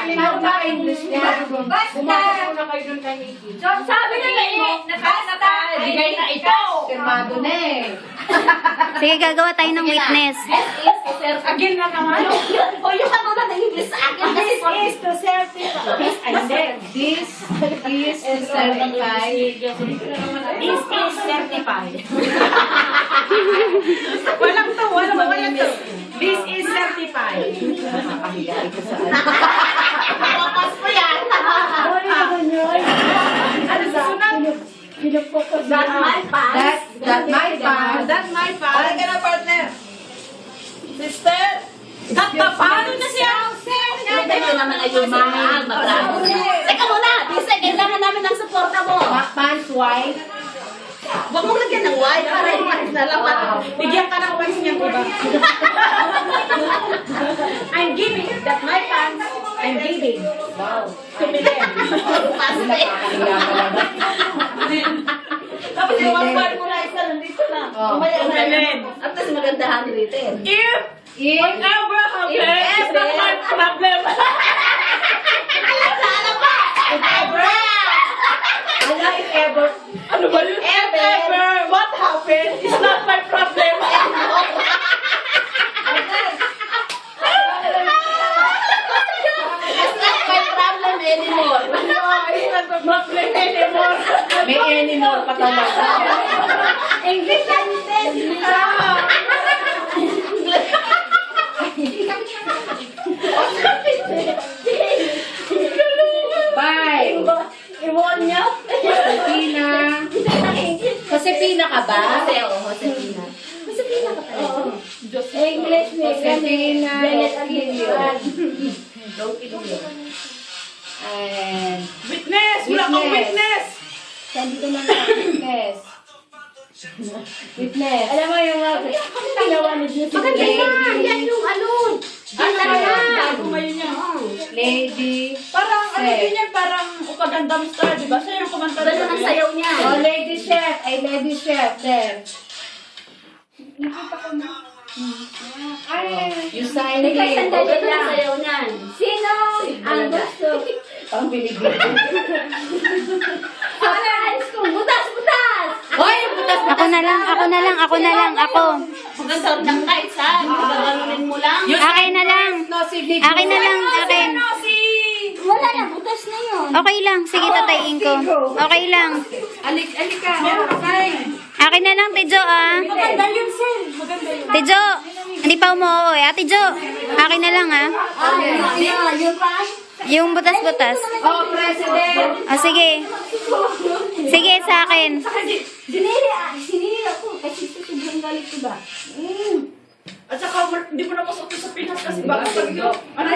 English niya. Bumasok na kayo dun kay Nikki. Sabi na bigay na ito. Firmado na eh. Sige, gagawa tayo ng witness. Again na naman. O yung katulad ng English sa akin. Kasi This is to certify. This is to certify. This is certified. Walang to. This is certified. Papas mo yan. Ano susunod? That my pass. That my pass. That my pass. Ano ka na, partner? Sister? Paano na siya? Ito naman ay yung mabravo niya. Teka muna, Bisa, kailangan namin ng suporta mo. Pants white. Huwag mong lagyan ng white para yung pares na lang. Bigyan ka ng pants niyang iba. I'm giving. That my pants. I'm giving. Wow. Tumilin. Pasti. Tapos yung one part mo na isa nandito na. Mamaya na. At least magandahan dito eh. Whatever happens, it's not my problem. Ano if ever? Ano ba yun? If ever, what happened? It's not my problem. It's not my problem anymore. It's not my problem anymore. May anymore pa talaga. English sentence. Bye. Iwan niya. Josepina. Josepina ka ba? Jose, oo, Josepina. Josepina ka pala. English Josepina. And Witness! Wala kang witness! Sandito lang ang witness. Witness. Alam mo yung tinawanid niyo si Maganda yan. Yan yung ano. Ganda na yan. Bago ngayon yan. Lady. Parang ano Chef. din yan, parang Upagandang Star, di ba? Siya yung kumanta Ganda ng sayaw niya. Oh, Lady Chef. Ay, Lady Chef. There. Ay, you sign Ikaw it. sandali lang. Ganda ng sayaw niyan. Sino ang gusto? Pang Pilipino. Para alis ko. Butas, butas! Hoy, butas Ako na lang. Maganda ng kahit saan. Gaganunin mo lang. Akin na lang. No, signature. Akin na lang. Akin. Wala na, butas na yun. Okay lang. Sige, tatayin ko. Okay lang. Alika. Akin na lang, Tijo, ah. Maganda yun, sir. Maganda yun. Tijo, hindi pa umuo eh. Ate Jo, akin na lang, ah. Yung pan? Yung butas-butas. Oh, President. Ah, sige. Sige, sa akin. Sinili ako. Kasi sobrang galit ko ba? At saka, hindi mo na pasok sa Pinas kasi baka sabi ko, ano